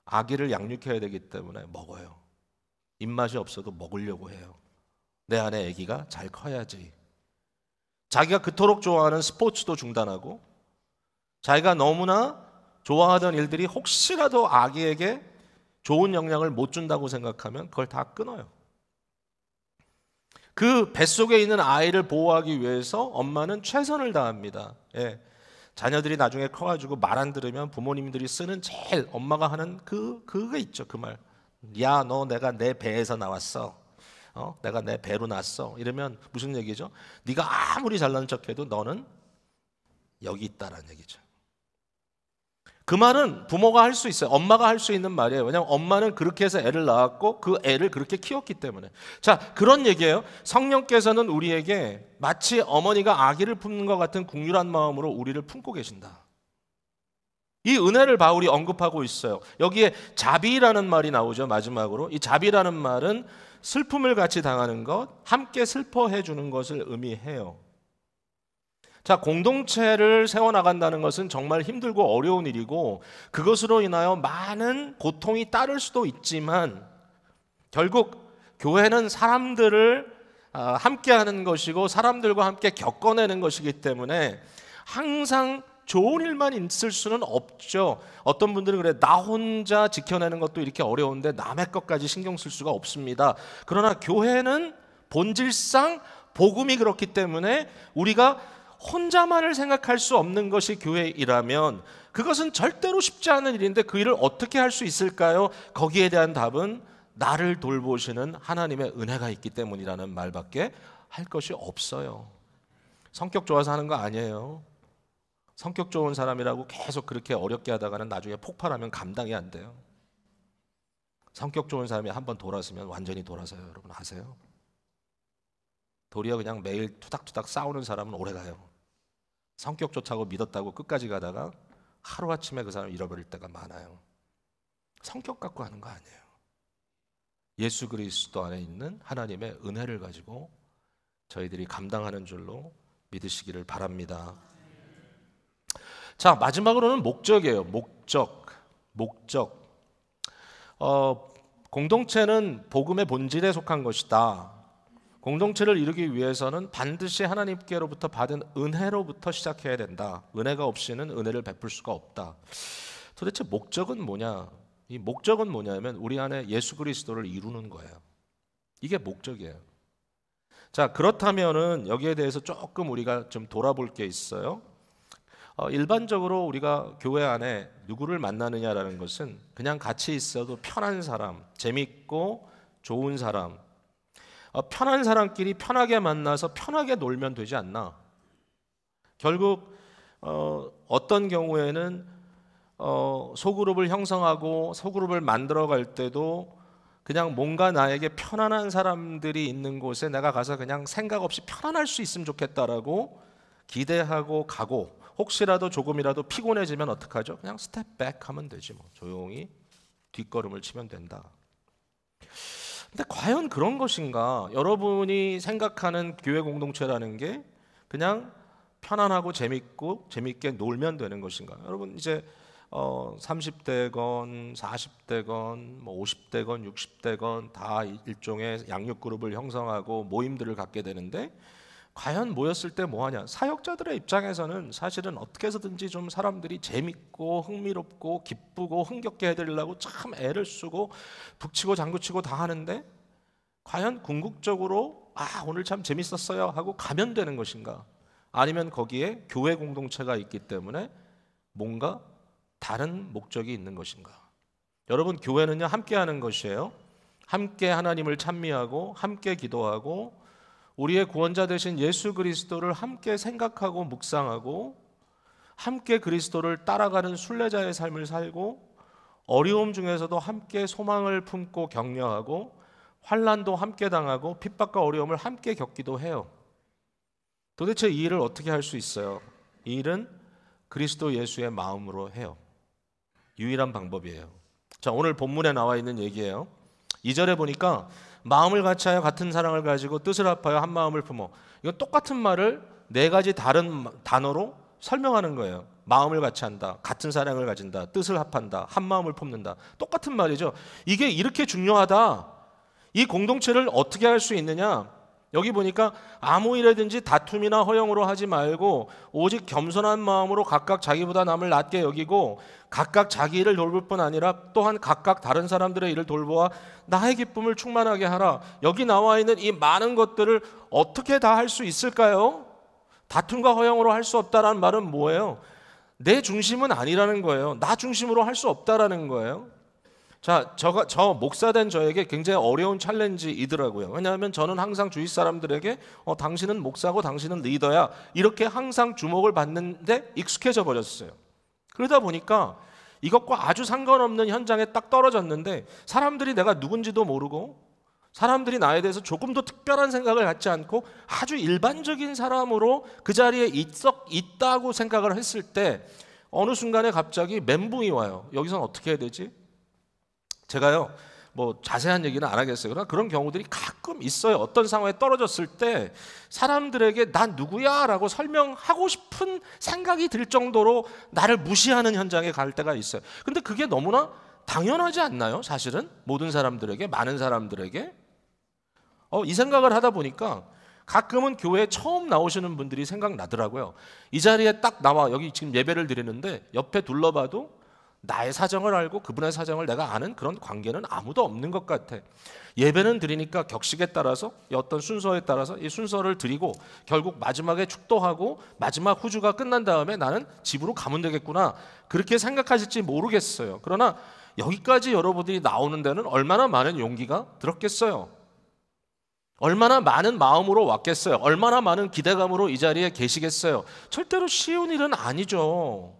아기를 양육해야 되기 때문에 먹어요. 입맛이 없어도 먹으려고 해요. 내 안에 아기가 잘 커야지. 자기가 그토록 좋아하는 스포츠도 중단하고 자기가 너무나 좋아하던 일들이 혹시라도 아기에게 좋은 영향을 못 준다고 생각하면 그걸 다 끊어요. 그 뱃속에 있는 아이를 보호하기 위해서 엄마는 최선을 다합니다. 예. 자녀들이 나중에 커가지고 말 안 들으면 부모님들이 쓰는 제일 엄마가 하는 그거 있죠. 그 말. 야, 너 내가 내 배에서 나왔어. 내가 내 배로 났어. 이러면 무슨 얘기죠? 네가 아무리 잘난 척해도 너는 여기 있다라는 얘기죠. 그 말은 부모가 할 수 있어요. 엄마가 할 수 있는 말이에요. 왜냐하면 엄마는 그렇게 해서 애를 낳았고 그 애를 그렇게 키웠기 때문에. 자, 그런 얘기예요. 성령께서는 우리에게 마치 어머니가 아기를 품는 것 같은 국률한 마음으로 우리를 품고 계신다. 이 은혜를 바울이 언급하고 있어요. 여기에 자비라는 말이 나오죠. 마지막으로. 이 자비라는 말은 슬픔을 같이 당하는 것, 함께 슬퍼해 주는 것을 의미해요. 자, 공동체를 세워나간다는 것은 정말 힘들고 어려운 일이고 그것으로 인하여 많은 고통이 따를 수도 있지만 결국 교회는 사람들을 함께하는 것이고 사람들과 함께 겪어내는 것이기 때문에 항상 좋은 일만 있을 수는 없죠. 어떤 분들은 그래, 나 혼자 지켜내는 것도 이렇게 어려운데 남의 것까지 신경 쓸 수가 없습니다. 그러나 교회는 본질상 복음이 그렇기 때문에 우리가 혼자만을 생각할 수 없는 것이 교회이라면 그것은 절대로 쉽지 않은 일인데 그 일을 어떻게 할 수 있을까요? 거기에 대한 답은 나를 돌보시는 하나님의 은혜가 있기 때문이라는 말밖에 할 것이 없어요. 성격 좋아서 하는 거 아니에요. 성격 좋은 사람이라고 계속 그렇게 어렵게 하다가는 나중에 폭발하면 감당이 안 돼요. 성격 좋은 사람이 한번 돌아서면 완전히 돌아서요. 여러분 아세요? 도리어 그냥 매일 투닥투닥 싸우는 사람은 오래가요. 성격 좋다고 믿었다고 끝까지 가다가 하루아침에 그 사람 잃어버릴 때가 많아요. 성격 갖고 하는 거 아니에요. 예수 그리스도 안에 있는 하나님의 은혜를 가지고 저희들이 감당하는 줄로 믿으시기를 바랍니다. 자, 마지막으로는 목적이에요. 목적. 공동체는 복음의 본질에 속한 것이다. 공동체를 이루기 위해서는 반드시 하나님께로부터 받은 은혜로부터 시작해야 된다. 은혜가 없이는 은혜를 베풀 수가 없다. 도대체 목적은 뭐냐? 이 목적은 뭐냐면 우리 안에 예수 그리스도를 이루는 거예요. 이게 목적이에요. 자, 그렇다면은 여기에 대해서 조금 우리가 좀 돌아볼 게 있어요. 일반적으로 우리가 교회 안에 누구를 만나느냐라는 것은 그냥 같이 있어도 편한 사람, 재밌고 좋은 사람, 편한 사람끼리 편하게 만나서 편하게 놀면 되지 않나. 결국 어떤 경우에는 소그룹을 형성하고 소그룹을 만들어갈 때도 그냥 뭔가 나에게 편안한 사람들이 있는 곳에 내가 가서 그냥 생각 없이 편안할 수 있으면 좋겠다라고 기대하고 가고, 혹시라도 조금이라도 피곤해지면 어떡하죠? 그냥 스텝백 하면 되지 뭐. 조용히 뒷걸음을 치면 된다. 근데 과연 그런 것인가? 여러분이 생각하는 교회 공동체라는 게 그냥 편안하고 재밌고 재밌게 놀면 되는 것인가? 여러분 이제 30대건 40대건 뭐 50대건 60대건 다 일종의 양육 그룹을 형성하고 모임들을 갖게 되는데, 과연 모였을 때 뭐하냐? 사역자들의 입장에서는 사실은 어떻게 해서든지 좀 사람들이 재밌고 흥미롭고 기쁘고 흥겹게 해드리려고 참 애를 쓰고 북치고 장구치고 다 하는데, 과연 궁극적으로 오늘 참 재밌었어요 하고 가면 되는 것인가? 아니면 거기에 교회 공동체가 있기 때문에 뭔가 다른 목적이 있는 것인가? 여러분, 교회는요 함께 하는 것이에요. 함께 하나님을 찬미하고 함께 기도하고 우리의 구원자 되신 예수 그리스도를 함께 생각하고 묵상하고 함께 그리스도를 따라가는 순례자의 삶을 살고, 어려움 중에서도 함께 소망을 품고 격려하고 환난도 함께 당하고 핍박과 어려움을 함께 겪기도 해요. 도대체 이 일을 어떻게 할 수 있어요? 이 일은 그리스도 예수의 마음으로 해요. 유일한 방법이에요. 자, 오늘 본문에 나와 있는 얘기예요. 2절에 보니까 마음을 같이하여 같은 사랑을 가지고 뜻을 합하여 한 마음을 품어. 이건 똑같은 말을 네 가지 다른 단어로 설명하는 거예요. 마음을 같이한다, 같은 사랑을 가진다, 뜻을 합한다, 한 마음을 품는다. 똑같은 말이죠. 이게 이렇게 중요하다. 이 공동체를 어떻게 할 수 있느냐? 여기 보니까 아무 일이든지 다툼이나 허영으로 하지 말고 오직 겸손한 마음으로 각각 자기보다 남을 낮게 여기고 각각 자기 일을 돌볼 뿐 아니라 또한 각각 다른 사람들의 일을 돌보아 나의 기쁨을 충만하게 하라. 여기 나와 있는 이 많은 것들을 어떻게 다 할 수 있을까요? 다툼과 허영으로 할 수 없다라는 말은 뭐예요? 내 중심은 아니라는 거예요. 나 중심으로 할 수 없다라는 거예요. 자, 저 목사된 저에게 굉장히 어려운 챌린지이더라고요. 왜냐하면 저는 항상 주위 사람들에게 당신은 목사고 당신은 리더야 이렇게 항상 주목을 받는데 익숙해져 버렸어요. 그러다 보니까 이것과 아주 상관없는 현장에 딱 떨어졌는데, 사람들이 내가 누군지도 모르고 사람들이 나에 대해서 조금도 특별한 생각을 갖지 않고 아주 일반적인 사람으로 그 자리에 있다고 생각을 했을 때 어느 순간에 갑자기 멘붕이 와요. 여기서는 어떻게 해야 되지? 제가요 뭐 자세한 얘기는 안 하겠어요. 그러나 그런 경우들이 가끔 있어요. 어떤 상황에 떨어졌을 때 사람들에게 난 누구야? 라고 설명하고 싶은 생각이 들 정도로 나를 무시하는 현장에 갈 때가 있어요. 근데 그게 너무나 당연하지 않나요? 사실은 모든 사람들에게, 많은 사람들에게. 이 생각을 하다 보니까 가끔은 교회에 처음 나오시는 분들이 생각나더라고요. 이 자리에 딱 나와 여기 지금 예배를 드리는데 옆에 둘러봐도 나의 사정을 알고 그분의 사정을 내가 아는 그런 관계는 아무도 없는 것 같아. 예배는 드리니까 격식에 따라서 어떤 순서에 따라서 이 순서를 드리고 결국 마지막에 축도하고 마지막 후주가 끝난 다음에 나는 집으로 가면 되겠구나, 그렇게 생각하실지 모르겠어요. 그러나 여기까지 여러분들이 나오는 데는 얼마나 많은 용기가 들었겠어요. 얼마나 많은 마음으로 왔겠어요. 얼마나 많은 기대감으로 이 자리에 계시겠어요. 절대로 쉬운 일은 아니죠.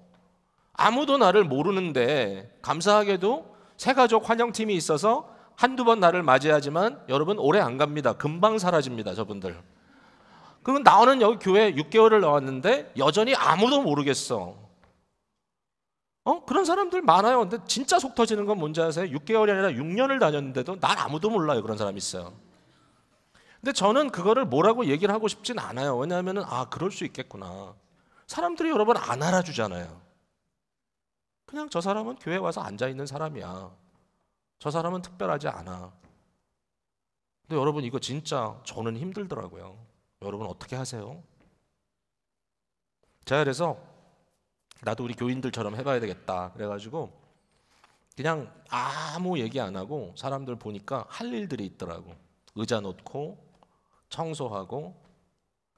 아무도 나를 모르는데 감사하게도 새가족 환영팀이 있어서 한두 번 나를 맞이하지만 여러분 오래 안 갑니다. 금방 사라집니다. 저분들. 그럼 나오는 여기 교회 6개월을 나왔는데 여전히 아무도 모르겠어. 그런 사람들 많아요. 근데 진짜 속 터지는 건 뭔지 아세요? 6개월이 아니라 6년을 다녔는데도 날 아무도 몰라요. 그런 사람 있어요. 근데 저는 그거를 뭐라고 얘기를 하고 싶진 않아요. 왜냐하면 그럴 수 있겠구나. 사람들이 여러분 안 알아주잖아요. 그냥 저 사람은 교회 와서 앉아있는 사람이야. 저 사람은 특별하지 않아. 근데 여러분 이거 진짜 저는 힘들더라고요. 여러분 어떻게 하세요? 제가 그래서 나도 우리 교인들처럼 해봐야 되겠다 그래가지고 그냥 아무 얘기 안 하고 사람들 보니까 할 일들이 있더라고. 의자 놓고 청소하고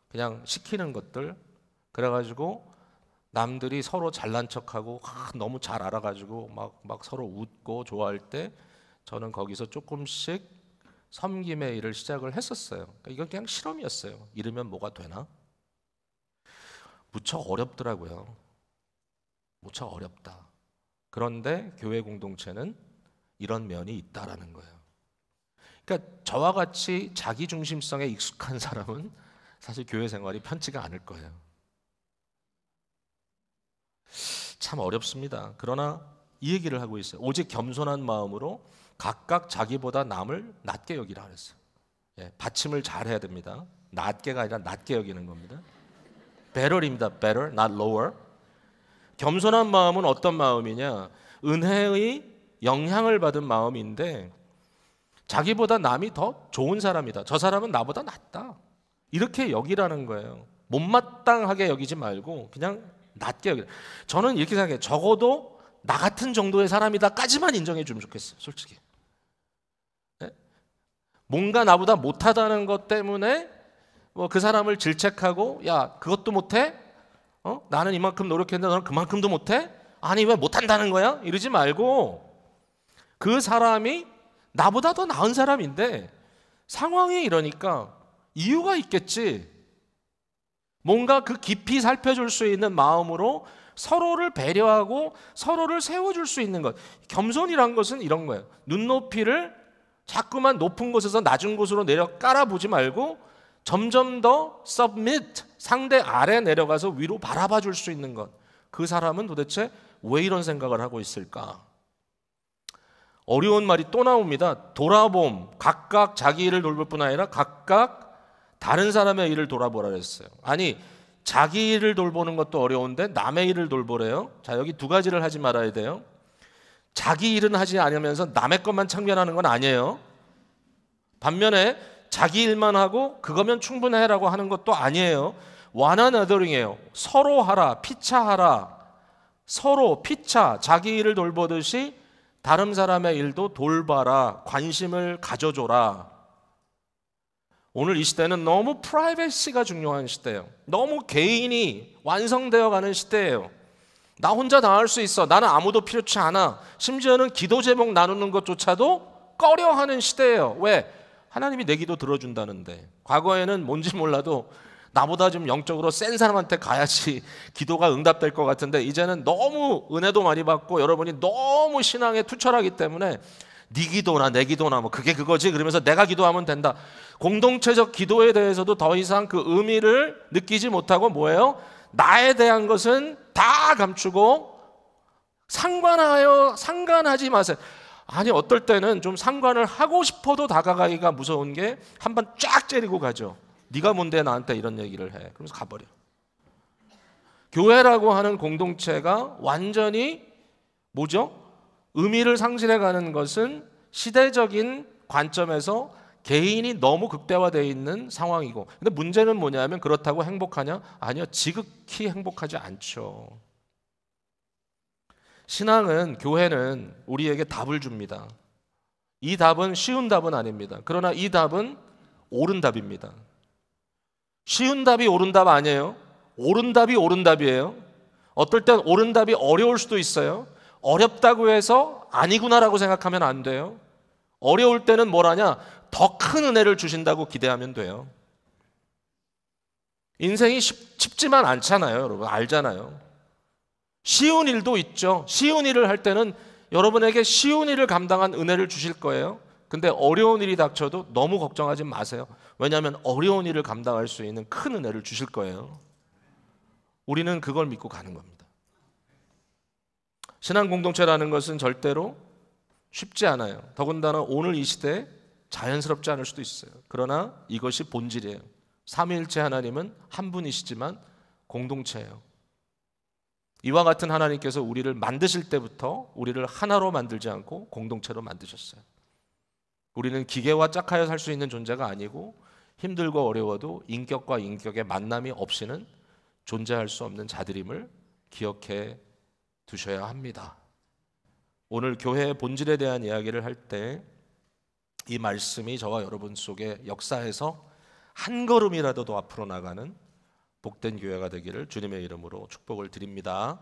그냥 시키는 것들. 그래가지고 남들이 서로 잘난 척하고 너무 잘 알아가지고 막 서로 웃고 좋아할 때 저는 거기서 조금씩 섬김의 일을 시작을 했었어요. 그러니까 이건 그냥 실험이었어요. 이러면 뭐가 되나? 무척 어렵더라고요. 무척 어렵다. 그런데 교회 공동체는 이런 면이 있다라는 거예요. 그러니까 저와 같이 자기 중심성에 익숙한 사람은 사실 교회 생활이 편치가 않을 거예요. 참 어렵습니다. 그러나 이 얘기를 하고 있어요. 오직 겸손한 마음으로 각각 자기보다 남을 낮게 여기라 그랬어요. 예, 받침을 잘 해야 됩니다. 낮게가 아니라 낮게 여기는 겁니다. better입니다. better, not lower. 겸손한 마음은 어떤 마음이냐? 은혜의 영향을 받은 마음인데 자기보다 남이 더 좋은 사람이다. 저 사람은 나보다 낫다. 이렇게 여기라는 거예요. 못마땅하게 여기지 말고 그냥 낮게 여기라. 저는 이렇게 생각해요. 적어도 나 같은 정도의 사람이다까지만 인정해 주면 좋겠어요. 솔직히. 네? 뭔가 나보다 못하다는 것 때문에 뭐 그 사람을 질책하고 야 그것도 못해? 나는 이만큼 노력했는데 너는 그만큼도 못해? 아니 왜 못한다는 거야? 이러지 말고 그 사람이 나보다 더 나은 사람인데 상황이 이러니까 이유가 있겠지. 뭔가 그 깊이 살펴줄 수 있는 마음으로 서로를 배려하고 서로를 세워줄 수 있는 것. 겸손이란 것은 이런 거예요. 눈높이를 자꾸만 높은 곳에서 낮은 곳으로 내려 깔아보지 말고 점점 더 submit, 상대 아래 내려가서 위로 바라봐 줄 수 있는 것. 그 사람은 도대체 왜 이런 생각을 하고 있을까? 어려운 말이 또 나옵니다. 돌아봄, 각각 자기 일을 돌볼 뿐 아니라 각각 다른 사람의 일을 돌아보라 그랬어요. 아니 자기 일을 돌보는 것도 어려운데 남의 일을 돌보래요. 자, 여기 두 가지를 하지 말아야 돼요. 자기 일은 하지 않으면서 남의 것만 참견하는 건 아니에요. 반면에 자기 일만 하고 그거면 충분해라고 하는 것도 아니에요. one another이에요. 서로 하라, 피차하라. 서로 피차, 자기 일을 돌보듯이 다른 사람의 일도 돌봐라. 관심을 가져줘라. 오늘 이 시대는 너무 프라이버시가 중요한 시대예요. 너무 개인이 완성되어 가는 시대예요. 나 혼자 다 할 수 있어. 나는 아무도 필요치 않아. 심지어는 기도 제목 나누는 것조차도 꺼려하는 시대예요. 왜? 하나님이 내 기도 들어준다는데. 과거에는 뭔지 몰라도 나보다 좀 영적으로 센 사람한테 가야지 기도가 응답될 것 같은데 이제는 너무 은혜도 많이 받고 여러분이 너무 신앙에 투철하기 때문에 네 기도나 내 기도나 뭐 그게 그거지 그러면서 내가 기도하면 된다. 공동체적 기도에 대해서도 더 이상 그 의미를 느끼지 못하고 뭐예요? 나에 대한 것은 다 감추고 상관하지 마세요. 아니 어떨 때는 좀 상관을 하고 싶어도 다가가기가 무서운 게 한 번 쫙 째리고 가죠. 네가 뭔데 나한테 이런 얘기를 해. 그러면서 가버려. 교회라고 하는 공동체가 완전히 뭐죠? 의미를 상실해가는 것은 시대적인 관점에서 개인이 너무 극대화되어 있는 상황이고, 근데 문제는 뭐냐면 그렇다고 행복하냐? 아니요, 지극히 행복하지 않죠. 신앙은, 교회는 우리에게 답을 줍니다. 이 답은 쉬운 답은 아닙니다. 그러나 이 답은 옳은 답입니다. 쉬운 답이 옳은 답 아니에요. 옳은 답이 옳은 답이에요. 어떨 땐 옳은 답이 어려울 수도 있어요. 어렵다고 해서 아니구나라고 생각하면 안 돼요. 어려울 때는 뭘 하냐? 더 큰 은혜를 주신다고 기대하면 돼요. 인생이 쉽지만 않잖아요, 여러분. 알잖아요. 쉬운 일도 있죠. 쉬운 일을 할 때는 여러분에게 쉬운 일을 감당한 은혜를 주실 거예요. 근데 어려운 일이 닥쳐도 너무 걱정하지 마세요. 왜냐하면 어려운 일을 감당할 수 있는 큰 은혜를 주실 거예요. 우리는 그걸 믿고 가는 겁니다. 신앙 공동체라는 것은 절대로 쉽지 않아요. 더군다나 오늘 이 시대에 자연스럽지 않을 수도 있어요. 그러나 이것이 본질이에요. 삼위일체 하나님은 한 분이시지만 공동체예요. 이와 같은 하나님께서 우리를 만드실 때부터 우리를 하나로 만들지 않고 공동체로 만드셨어요. 우리는 기계와 짝하여 살 수 있는 존재가 아니고 힘들고 어려워도 인격과 인격의 만남이 없이는 존재할 수 없는 자들임을 기억해 두셔야 합니다. 오늘 교회의 본질에 대한 이야기를 할 때 이 말씀이 저와 여러분 속에 역사에서 한 걸음이라도 더 앞으로 나가는 복된 교회가 되기를 주님의 이름으로 축복을 드립니다.